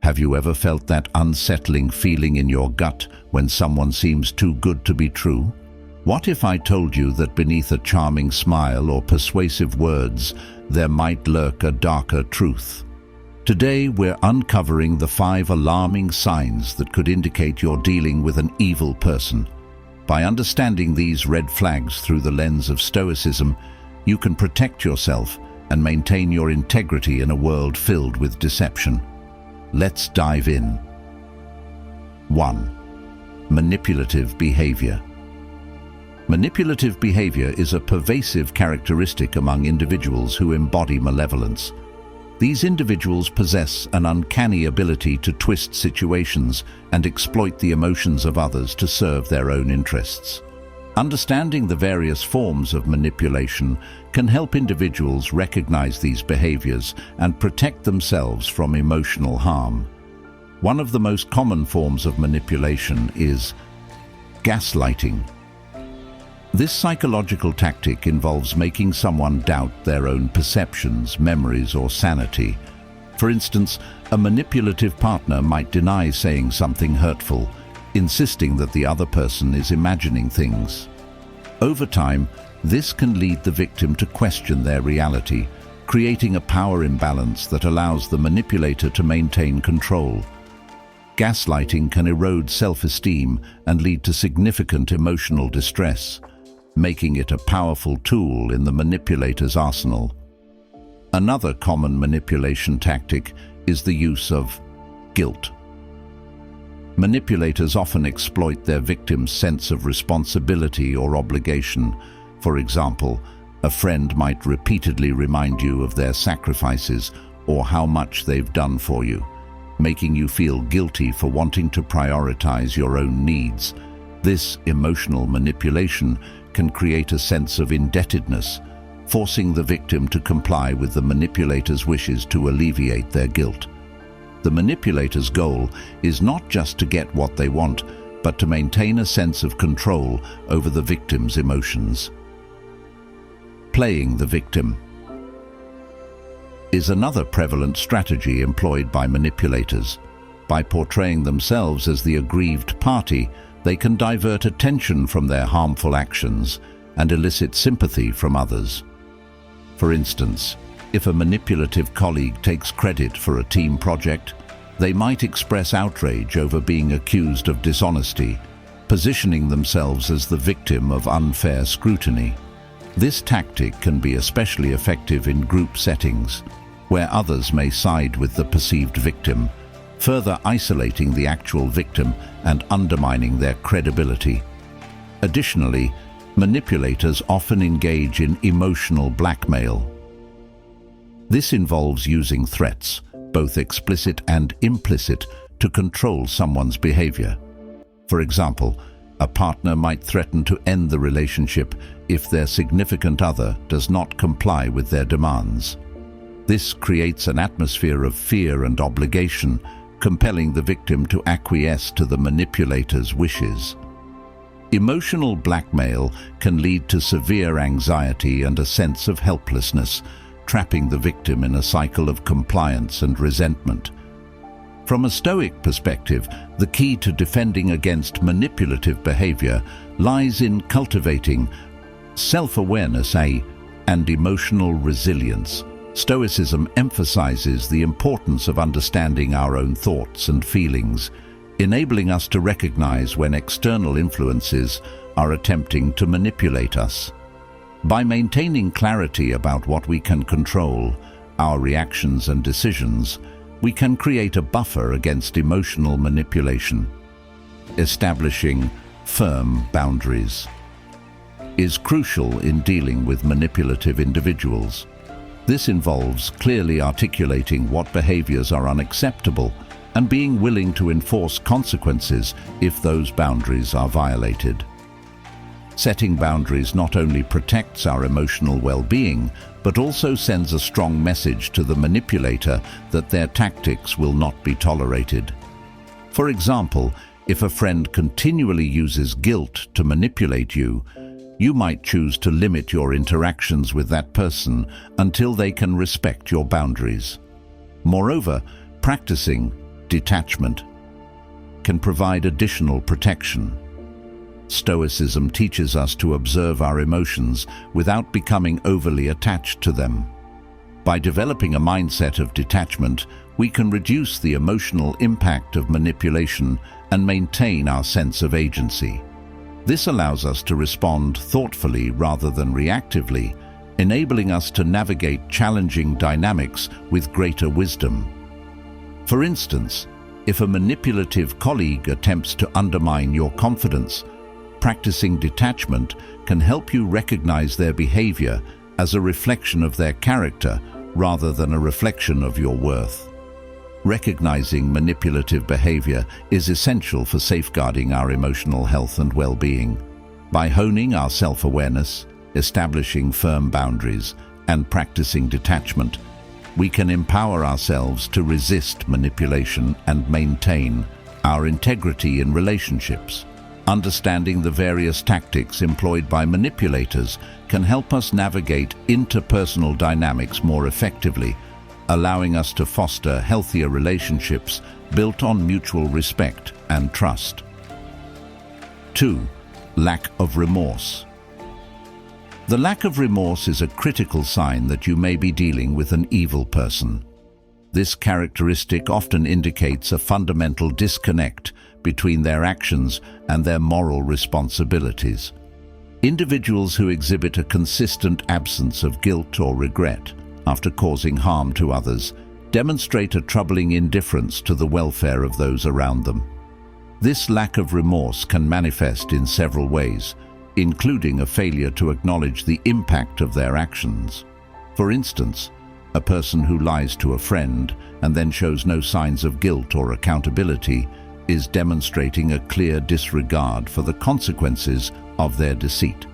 Have you ever felt that unsettling feeling in your gut when someone seems too good to be true? What if I told you that beneath a charming smile or persuasive words, there might lurk a darker truth? Today, we're uncovering the 5 alarming signs that could indicate you're dealing with an evil person. By understanding these red flags through the lens of Stoicism, you can protect yourself and maintain your integrity in a world filled with deception. Let's dive in. 1. Manipulative behavior. Manipulative behavior is a pervasive characteristic among individuals who embody malevolence. These individuals possess an uncanny ability to twist situations and exploit the emotions of others to serve their own interests. Understanding the various forms of manipulation can help individuals recognize these behaviors and protect themselves from emotional harm. One of the most common forms of manipulation is gaslighting. This psychological tactic involves making someone doubt their own perceptions, memories, or sanity. For instance, a manipulative partner might deny saying something hurtful, insisting that the other person is imagining things. Over time, this can lead the victim to question their reality, creating a power imbalance that allows the manipulator to maintain control. Gaslighting can erode self-esteem and lead to significant emotional distress, making it a powerful tool in the manipulator's arsenal. Another common manipulation tactic is the use of guilt. Manipulators often exploit their victim's sense of responsibility or obligation. For example, a friend might repeatedly remind you of their sacrifices or how much they've done for you, making you feel guilty for wanting to prioritize your own needs. This emotional manipulation can create a sense of indebtedness, forcing the victim to comply with the manipulator's wishes to alleviate their guilt. The manipulator's goal is not just to get what they want, but to maintain a sense of control over the victim's emotions. Playing the victim is another prevalent strategy employed by manipulators. By portraying themselves as the aggrieved party, they can divert attention from their harmful actions and elicit sympathy from others. For instance, if a manipulative colleague takes credit for a team project, they might express outrage over being accused of dishonesty, positioning themselves as the victim of unfair scrutiny. This tactic can be especially effective in group settings, where others may side with the perceived victim, further isolating the actual victim and undermining their credibility. Additionally, manipulators often engage in emotional blackmail. This involves using threats, both explicit and implicit, to control someone's behavior. For example, a partner might threaten to end the relationship if their significant other does not comply with their demands. This creates an atmosphere of fear and obligation, compelling the victim to acquiesce to the manipulator's wishes. Emotional blackmail can lead to severe anxiety and a sense of helplessness, trapping the victim in a cycle of compliance and resentment. From a Stoic perspective, the key to defending against manipulative behavior lies in cultivating self-awareness and emotional resilience. Stoicism emphasizes the importance of understanding our own thoughts and feelings, enabling us to recognize when external influences are attempting to manipulate us. By maintaining clarity about what we can control, our reactions and decisions, we can create a buffer against emotional manipulation. Establishing firm boundaries is crucial in dealing with manipulative individuals. This involves clearly articulating what behaviors are unacceptable and being willing to enforce consequences if those boundaries are violated. Setting boundaries not only protects our emotional well-being, but also sends a strong message to the manipulator that their tactics will not be tolerated. For example, if a friend continually uses guilt to manipulate you, you might choose to limit your interactions with that person until they can respect your boundaries. Moreover, practicing detachment, can provide additional protection. Stoicism teaches us to observe our emotions without becoming overly attached to them. By developing a mindset of detachment, we can reduce the emotional impact of manipulation and maintain our sense of agency. This allows us to respond thoughtfully rather than reactively, enabling us to navigate challenging dynamics with greater wisdom. For instance, if a manipulative colleague attempts to undermine your confidence, practicing detachment can help you recognize their behavior as a reflection of their character rather than a reflection of your worth. Recognizing manipulative behavior is essential for safeguarding our emotional health and well-being. By honing our self-awareness, establishing firm boundaries, and practicing detachment, we can empower ourselves to resist manipulation and maintain our integrity in relationships. Understanding the various tactics employed by manipulators can help us navigate interpersonal dynamics more effectively, allowing us to foster healthier relationships built on mutual respect and trust. 2. Lack of remorse. The lack of remorse is a critical sign that you may be dealing with an evil person. This characteristic often indicates a fundamental disconnect between their actions and their moral responsibilities. Individuals who exhibit a consistent absence of guilt or regret after causing harm to others demonstrate a troubling indifference to the welfare of those around them. This lack of remorse can manifest in several ways, including a failure to acknowledge the impact of their actions. For instance, a person who lies to a friend and then shows no signs of guilt or accountability is demonstrating a clear disregard for the consequences of their deceit.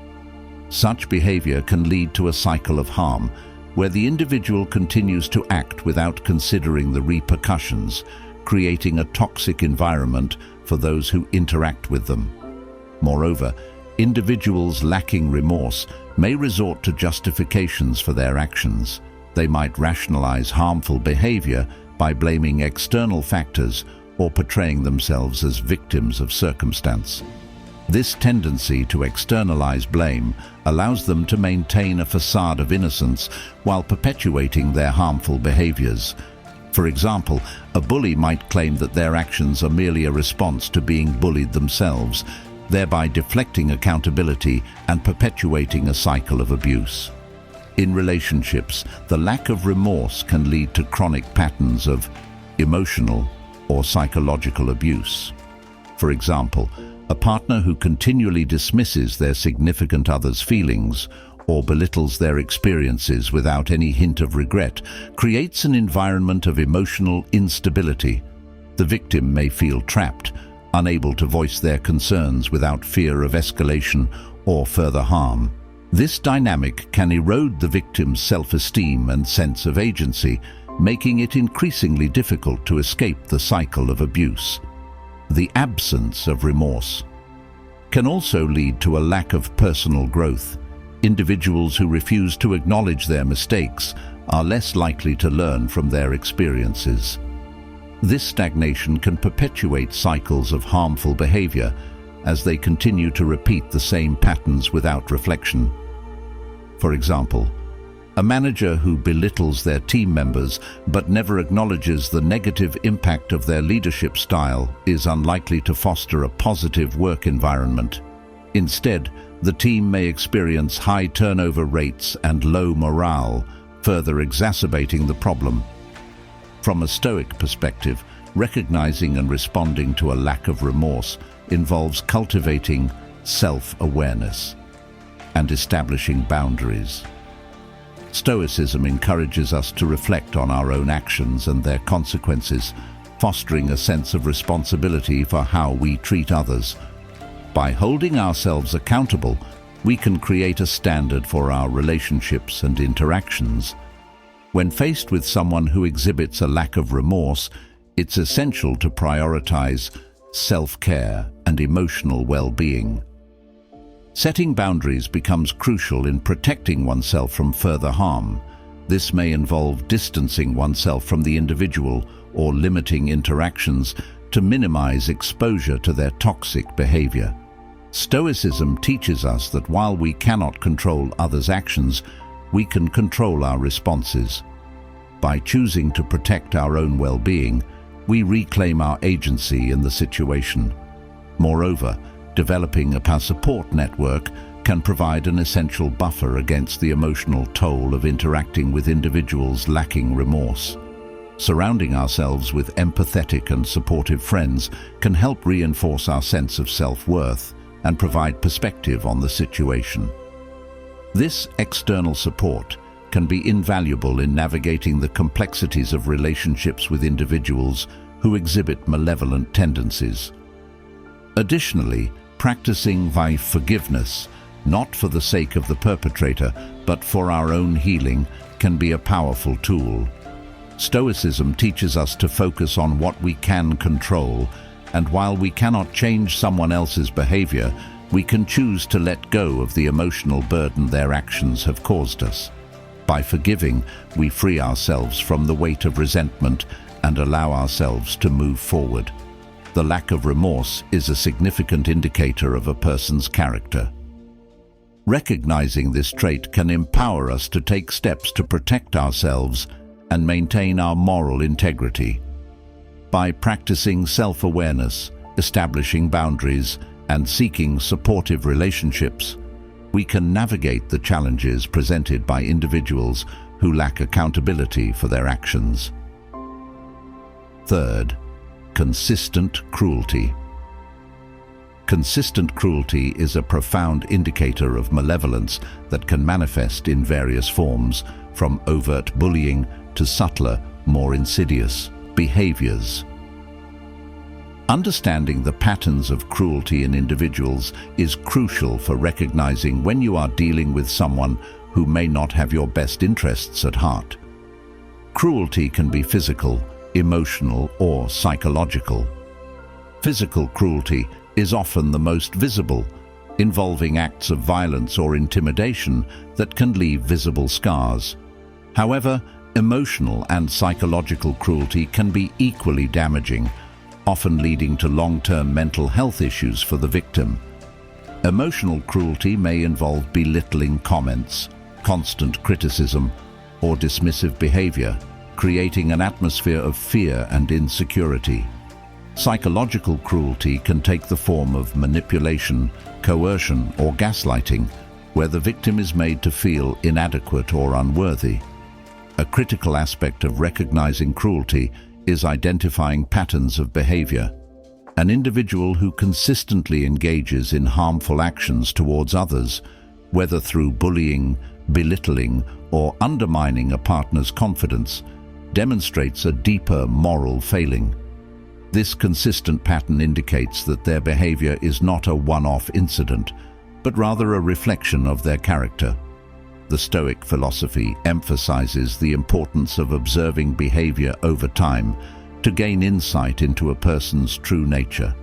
Such behavior can lead to a cycle of harm, where the individual continues to act without considering the repercussions, creating a toxic environment for those who interact with them. Moreover, individuals lacking remorse may resort to justifications for their actions. They might rationalize harmful behavior by blaming external factors or portraying themselves as victims of circumstance. This tendency to externalize blame allows them to maintain a facade of innocence while perpetuating their harmful behaviors. For example, a bully might claim that their actions are merely a response to being bullied themselves, thereby deflecting accountability and perpetuating a cycle of abuse. In relationships, the lack of remorse can lead to chronic patterns of emotional or psychological abuse. For example, a partner who continually dismisses their significant other's feelings or belittles their experiences without any hint of regret creates an environment of emotional instability. The victim may feel trapped, unable to voice their concerns without fear of escalation or further harm. This dynamic can erode the victim's self-esteem and sense of agency, making it increasingly difficult to escape the cycle of abuse. The absence of remorse can also lead to a lack of personal growth. Individuals who refuse to acknowledge their mistakes are less likely to learn from their experiences. This stagnation can perpetuate cycles of harmful behavior as they continue to repeat the same patterns without reflection. For example, a manager who belittles their team members but never acknowledges the negative impact of their leadership style is unlikely to foster a positive work environment. Instead, the team may experience high turnover rates and low morale, further exacerbating the problem. From a Stoic perspective, recognizing and responding to a lack of remorse involves cultivating self-awareness and establishing boundaries. Stoicism encourages us to reflect on our own actions and their consequences, fostering a sense of responsibility for how we treat others. By holding ourselves accountable, we can create a standard for our relationships and interactions. When faced with someone who exhibits a lack of remorse, it's essential to prioritize self-care and emotional well-being. Setting boundaries becomes crucial in protecting oneself from further harm. This may involve distancing oneself from the individual or limiting interactions to minimize exposure to their toxic behavior. Stoicism teaches us that while we cannot control others' actions, we can control our responses. By choosing to protect our own well-being, we reclaim our agency in the situation. Moreover, developing a support network can provide an essential buffer against the emotional toll of interacting with individuals lacking remorse. Surrounding ourselves with empathetic and supportive friends can help reinforce our sense of self-worth and provide perspective on the situation. This external support can be invaluable in navigating the complexities of relationships with individuals who exhibit malevolent tendencies. Additionally, practicing forgiveness, not for the sake of the perpetrator, but for our own healing, can be a powerful tool. Stoicism teaches us to focus on what we can control, and while we cannot change someone else's behavior, we can choose to let go of the emotional burden their actions have caused us. By forgiving, we free ourselves from the weight of resentment and allow ourselves to move forward. The lack of remorse is a significant indicator of a person's character. Recognizing this trait can empower us to take steps to protect ourselves and maintain our moral integrity. By practicing self-awareness, establishing boundaries, and seeking supportive relationships, we can navigate the challenges presented by individuals who lack accountability for their actions. Third, consistent cruelty. Consistent cruelty is a profound indicator of malevolence that can manifest in various forms, from overt bullying to subtler, more insidious behaviors. Understanding the patterns of cruelty in individuals is crucial for recognizing when you are dealing with someone who may not have your best interests at heart. Cruelty can be physical, emotional, or psychological. Physical cruelty is often the most visible, involving acts of violence or intimidation that can leave visible scars. However, emotional and psychological cruelty can be equally damaging, often leading to long-term mental health issues for the victim. Emotional cruelty may involve belittling comments, constant criticism, or dismissive behavior, creating an atmosphere of fear and insecurity. Psychological cruelty can take the form of manipulation, coercion, or gaslighting, where the victim is made to feel inadequate or unworthy. A critical aspect of recognizing cruelty is identifying patterns of behavior. An individual who consistently engages in harmful actions towards others, whether through bullying, belittling, or undermining a partner's confidence, demonstrates a deeper moral failing. This consistent pattern indicates that their behavior is not a one-off incident, but rather a reflection of their character. The Stoic philosophy emphasizes the importance of observing behavior over time to gain insight into a person's true nature.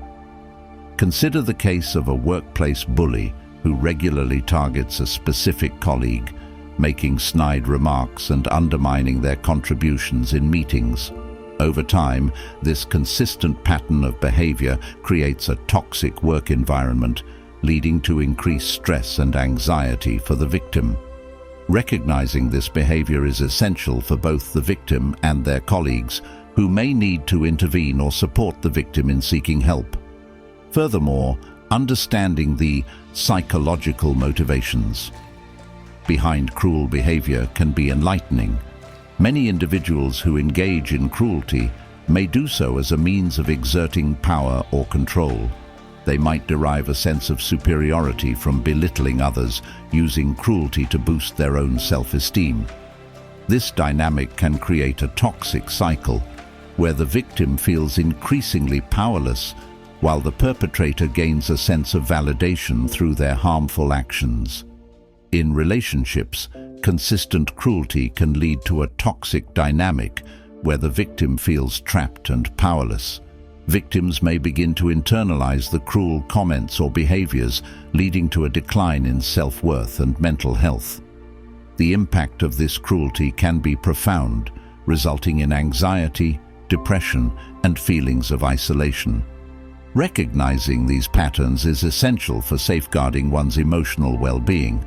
Consider the case of a workplace bully who regularly targets a specific colleague, making snide remarks and undermining their contributions in meetings. Over time, this consistent pattern of behavior creates a toxic work environment, leading to increased stress and anxiety for the victim. Recognizing this behavior is essential for both the victim and their colleagues, who may need to intervene or support the victim in seeking help. Furthermore, understanding the psychological motivations behind cruel behavior can be enlightening. Many individuals who engage in cruelty may do so as a means of exerting power or control. They might derive a sense of superiority from belittling others, using cruelty to boost their own self-esteem. This dynamic can create a toxic cycle, where the victim feels increasingly powerless, while the perpetrator gains a sense of validation through their harmful actions. In relationships, consistent cruelty can lead to a toxic dynamic where the victim feels trapped and powerless. Victims may begin to internalize the cruel comments or behaviors, leading to a decline in self-worth and mental health. the impact of this cruelty can be profound, resulting in anxiety, depression, and feelings of isolation. Recognizing these patterns is essential for safeguarding one's emotional well-being.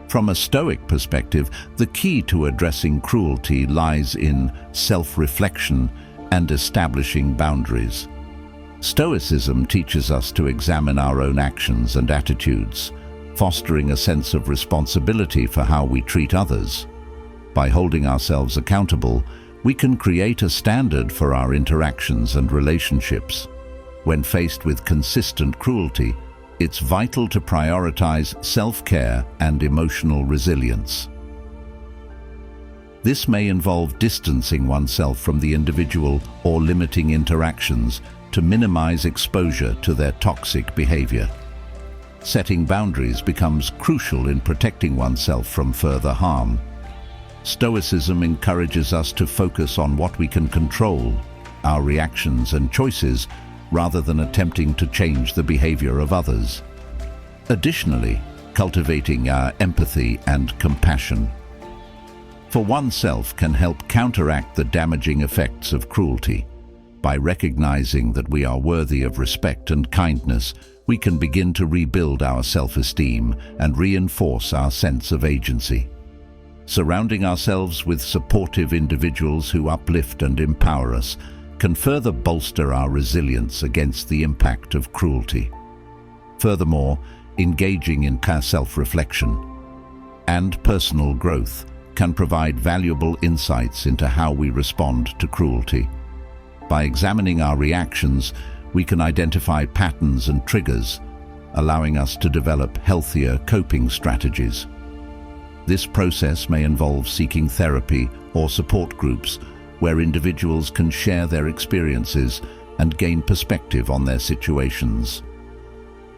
From a Stoic perspective, the key to addressing cruelty lies in self-reflection and establishing boundaries. Stoicism teaches us to examine our own actions and attitudes, fostering a sense of responsibility for how we treat others. By holding ourselves accountable, we can create a standard for our interactions and relationships. When faced with consistent cruelty, it's vital to prioritize self-care and emotional resilience. This may involve distancing oneself from the individual or limiting interactions to minimize exposure to their toxic behavior. Setting boundaries becomes crucial in protecting oneself from further harm. Stoicism encourages us to focus on what we can control, our reactions and choices, rather than attempting to change the behavior of others. Additionally, cultivating our empathy and compassion for oneself can help counteract the damaging effects of cruelty. By recognizing that we are worthy of respect and kindness, we can begin to rebuild our self-esteem and reinforce our sense of agency. Surrounding ourselves with supportive individuals who uplift and empower us can further bolster our resilience against the impact of cruelty. Furthermore, engaging in self-reflection and personal growth can provide valuable insights into how we respond to cruelty. By examining our reactions, we can identify patterns and triggers, allowing us to develop healthier coping strategies. This process may involve seeking therapy or support groups where individuals can share their experiences and gain perspective on their situations.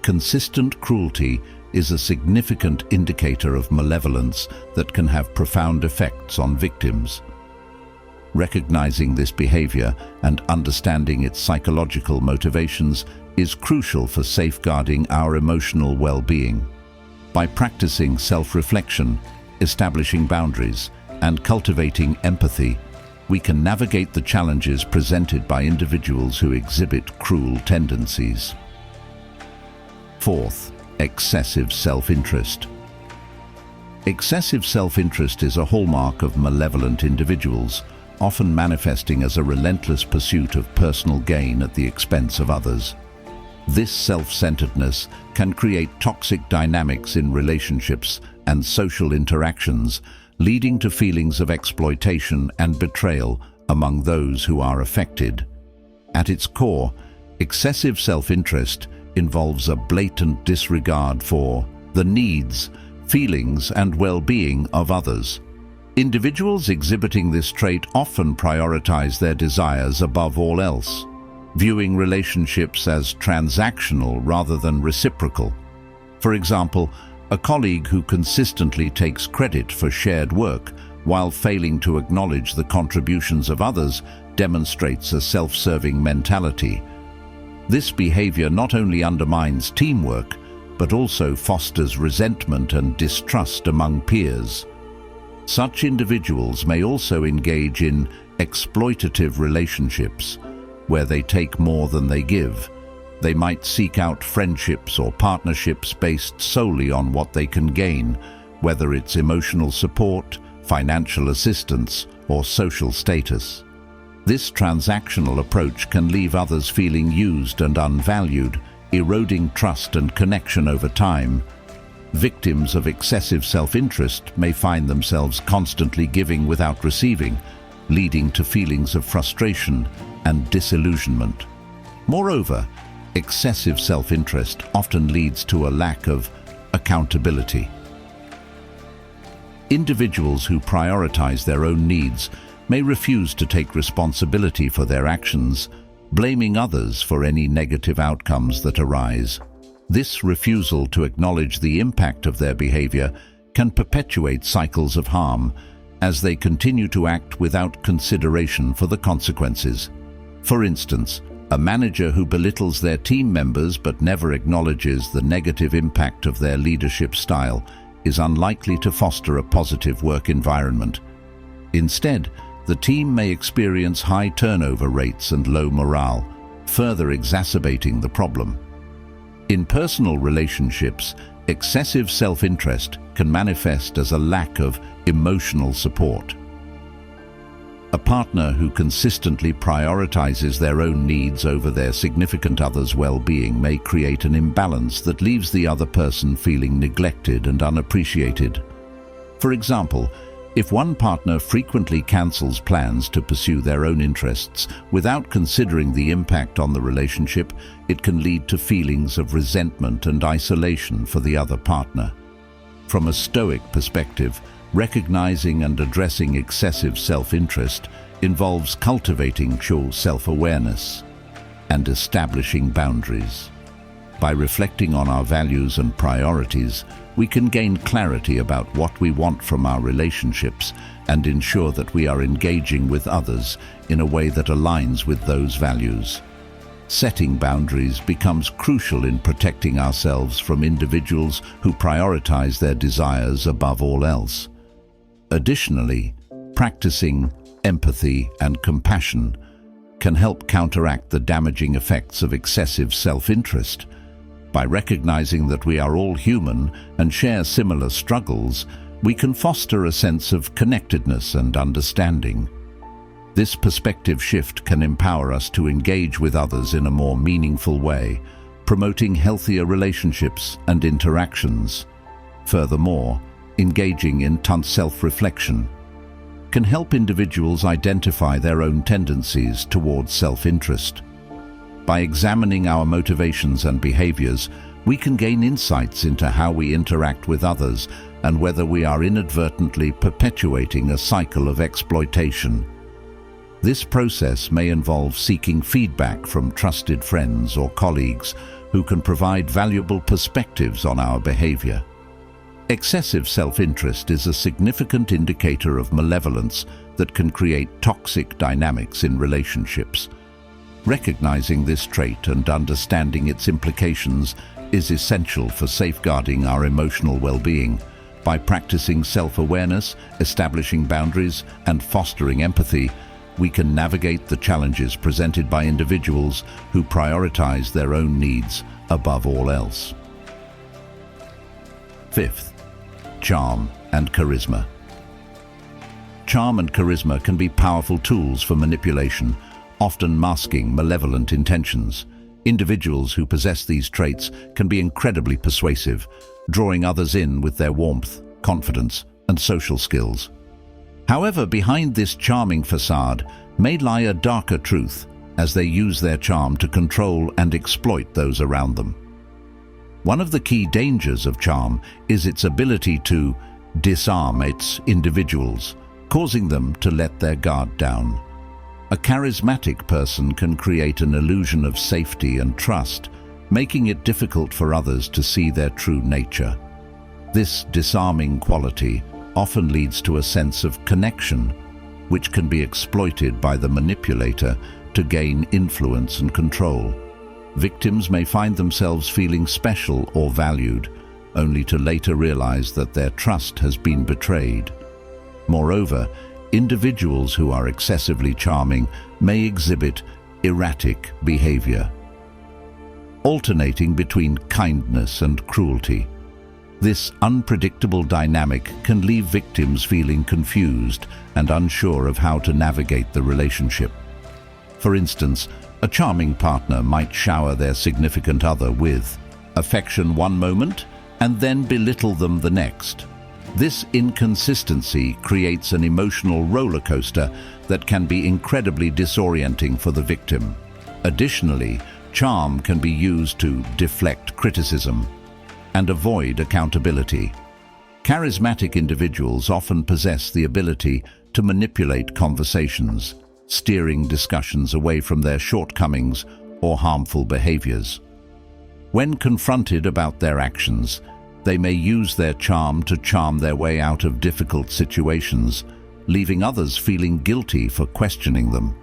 Consistent cruelty is a significant indicator of malevolence that can have profound effects on victims. Recognizing this behavior and understanding its psychological motivations is crucial for safeguarding our emotional well-being. By practicing self-reflection, establishing boundaries, and cultivating empathy, we can navigate the challenges presented by individuals who exhibit cruel tendencies. Fourth, excessive self-interest. Excessive self-interest is a hallmark of malevolent individuals, often manifesting as a relentless pursuit of personal gain at the expense of others. This self-centeredness can create toxic dynamics in relationships and social interactions, leading to feelings of exploitation and betrayal among those who are affected. At its core, excessive self-interest involves a blatant disregard for the needs, feelings, and well-being of others. Individuals exhibiting this trait often prioritize their desires above all else, viewing relationships as transactional rather than reciprocal. For example, a colleague who consistently takes credit for shared work while failing to acknowledge the contributions of others demonstrates a self-serving mentality. This behavior not only undermines teamwork, but also fosters resentment and distrust among peers. Such individuals may also engage in exploitative relationships, where they take more than they give. They might seek out friendships or partnerships based solely on what they can gain, whether it's emotional support, financial assistance, or social status. This transactional approach can leave others feeling used and unvalued, eroding trust and connection over time. Victims of excessive self-interest may find themselves constantly giving without receiving, leading to feelings of frustration and disillusionment. Moreover, excessive self-interest often leads to a lack of accountability. Individuals who prioritize their own needs may refuse to take responsibility for their actions, blaming others for any negative outcomes that arise. This refusal to acknowledge the impact of their behavior can perpetuate cycles of harm, as they continue to act without consideration for the consequences. For instance, a manager who belittles their team members but never acknowledges the negative impact of their leadership style is unlikely to foster a positive work environment. Instead, the team may experience high turnover rates and low morale, further exacerbating the problem. In personal relationships, excessive self-interest can manifest as a lack of emotional support. A partner who consistently prioritizes their own needs over their significant other's well-being may create an imbalance that leaves the other person feeling neglected and unappreciated. For example, if one partner frequently cancels plans to pursue their own interests without considering the impact on the relationship, it can lead to feelings of resentment and isolation for the other partner. From a Stoic perspective, recognizing and addressing excessive self-interest involves cultivating true self-awareness and establishing boundaries. By reflecting on our values and priorities, we can gain clarity about what we want from our relationships and ensure that we are engaging with others in a way that aligns with those values. Setting boundaries becomes crucial in protecting ourselves from individuals who prioritize their desires above all else. Additionally, practicing empathy and compassion can help counteract the damaging effects of excessive self-interest. By recognizing that we are all human and share similar struggles, we can foster a sense of connectedness and understanding. This perspective shift can empower us to engage with others in a more meaningful way, promoting healthier relationships and interactions. Furthermore, engaging in self-reflection can help individuals identify their own tendencies towards self-interest. By examining our motivations and behaviors, we can gain insights into how we interact with others and whether we are inadvertently perpetuating a cycle of exploitation. This process may involve seeking feedback from trusted friends or colleagues who can provide valuable perspectives on our behavior. Excessive self-interest is a significant indicator of malevolence that can create toxic dynamics in relationships. Recognizing this trait and understanding its implications is essential for safeguarding our emotional well-being. By practicing self-awareness, establishing boundaries, and fostering empathy, we can navigate the challenges presented by individuals who prioritize their own needs above all else. Fifth, charm and charisma. Charm and charisma can be powerful tools for manipulation, often masking malevolent intentions. Individuals who possess these traits can be incredibly persuasive, drawing others in with their warmth, confidence, and social skills. However, behind this charming facade may lie a darker truth, as they use their charm to control and exploit those around them. One of the key dangers of charm is its ability to disarm its individuals, causing them to let their guard down. A charismatic person can create an illusion of safety and trust, making it difficult for others to see their true nature. This disarming quality often leads to a sense of connection, which can be exploited by the manipulator to gain influence and control. Victims may find themselves feeling special or valued, only to later realize that their trust has been betrayed. Moreover, individuals who are excessively charming may exhibit erratic behavior, alternating between kindness and cruelty. This unpredictable dynamic can leave victims feeling confused and unsure of how to navigate the relationship. For instance, a charming partner might shower their significant other with affection one moment and then belittle them the next. This inconsistency creates an emotional roller coaster that can be incredibly disorienting for the victim. Additionally, charm can be used to deflect criticism and avoid accountability. Charismatic individuals often possess the ability to manipulate conversations, steering discussions away from their shortcomings or harmful behaviors. When confronted about their actions, they may use their charm to charm their way out of difficult situations, leaving others feeling guilty for questioning them.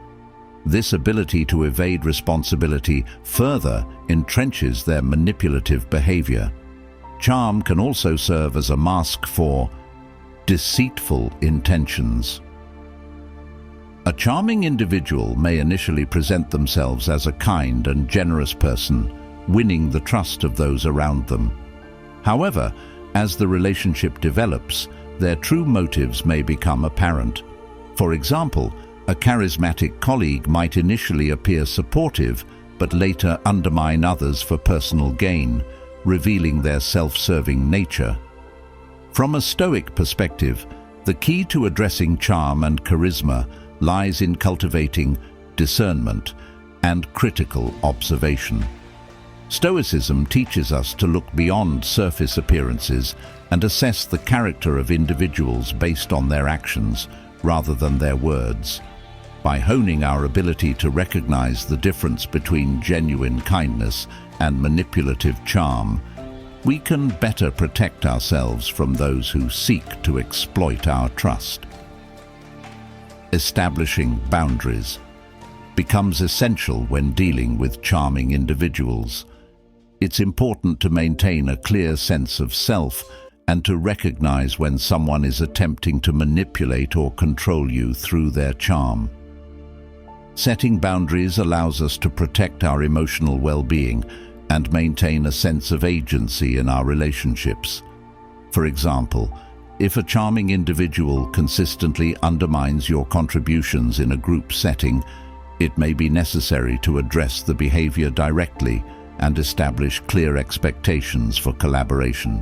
This ability to evade responsibility further entrenches their manipulative behavior. Charm can also serve as a mask for deceitful intentions. A charming individual may initially present themselves as a kind and generous person, winning the trust of those around them. However, as the relationship develops, their true motives may become apparent. For example, a charismatic colleague might initially appear supportive, but later undermine others for personal gain, revealing their self-serving nature. From a Stoic perspective, the key to addressing charm and charisma lies in cultivating discernment and critical observation. Stoicism teaches us to look beyond surface appearances and assess the character of individuals based on their actions rather than their words. By honing our ability to recognize the difference between genuine kindness and manipulative charm, we can better protect ourselves from those who seek to exploit our trust. Establishing boundaries becomes essential when dealing with charming individuals. It's important to maintain a clear sense of self and to recognize when someone is attempting to manipulate or control you through their charm. Setting boundaries allows us to protect our emotional well-being and maintain a sense of agency in our relationships. For example, if a charming individual consistently undermines your contributions in a group setting, it may be necessary to address the behavior directly and establish clear expectations for collaboration.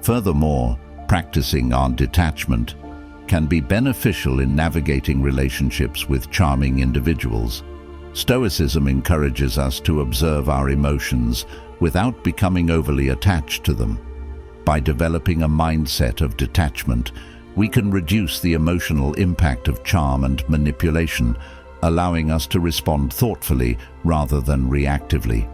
Furthermore, practicing on detachment can be beneficial in navigating relationships with charming individuals. Stoicism encourages us to observe our emotions without becoming overly attached to them. By developing a mindset of detachment, we can reduce the emotional impact of charm and manipulation, allowing us to respond thoughtfully rather than reactively.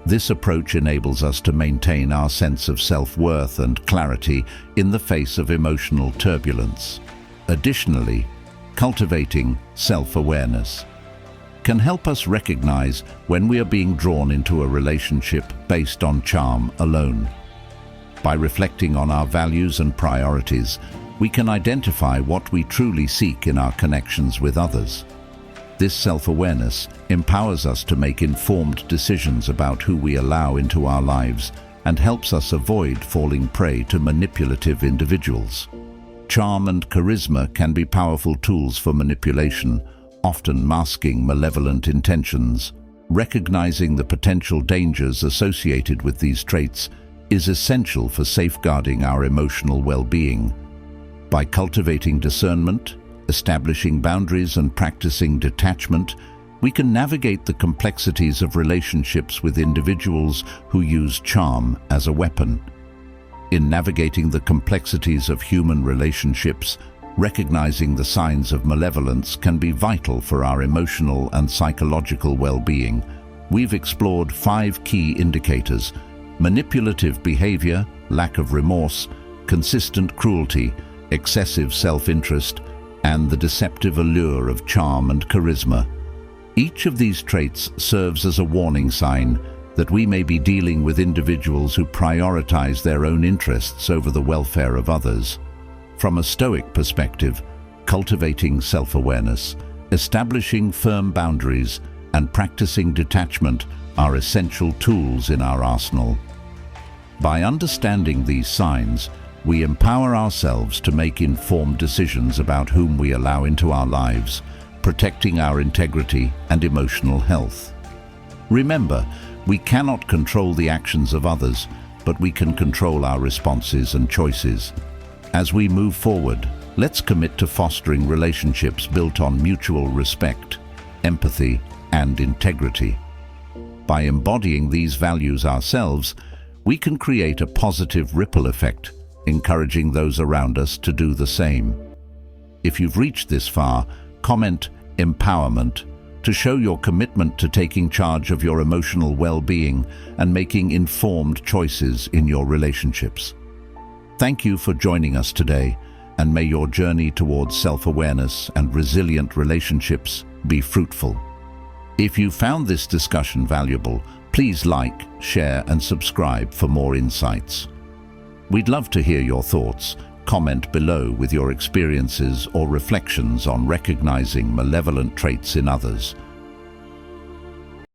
This approach enables us to maintain our sense of self-worth and clarity in the face of emotional turbulence. Additionally, cultivating self-awareness can help us recognize when we are being drawn into a relationship based on charm alone. By reflecting on our values and priorities, we can identify what we truly seek in our connections with others. This self-awareness empowers us to make informed decisions about who we allow into our lives and helps us avoid falling prey to manipulative individuals. Charm and charisma can be powerful tools for manipulation, often masking malevolent intentions. Recognizing the potential dangers associated with these traits is essential for safeguarding our emotional well-being. By cultivating discernment, establishing boundaries and practicing detachment, we can navigate the complexities of relationships with individuals who use charm as a weapon. In navigating the complexities of human relationships, recognizing the signs of malevolence can be vital for our emotional and psychological well-being. We've explored 5 key indicators: manipulative behavior, lack of remorse, consistent cruelty, excessive self-interest, and the deceptive allure of charm and charisma. Each of these traits serves as a warning sign that we may be dealing with individuals who prioritize their own interests over the welfare of others. From a Stoic perspective, cultivating self-awareness, establishing firm boundaries, and practicing detachment are essential tools in our arsenal. By understanding these signs, we empower ourselves to make informed decisions about whom we allow into our lives, protecting our integrity and emotional health. Remember, we cannot control the actions of others, but we can control our responses and choices. As we move forward, let's commit to fostering relationships built on mutual respect, empathy, and integrity. By embodying these values ourselves, we can create a positive ripple effect, encouraging those around us to do the same. If you've reached this far, comment empowerment to show your commitment to taking charge of your emotional well-being and making informed choices in your relationships. Thank you for joining us today, and may your journey towards self-awareness and resilient relationships be fruitful. If you found this discussion valuable, Please like, share and subscribe for more insights. We'd love to hear your thoughts. Comment below with your experiences or reflections on recognizing malevolent traits in others.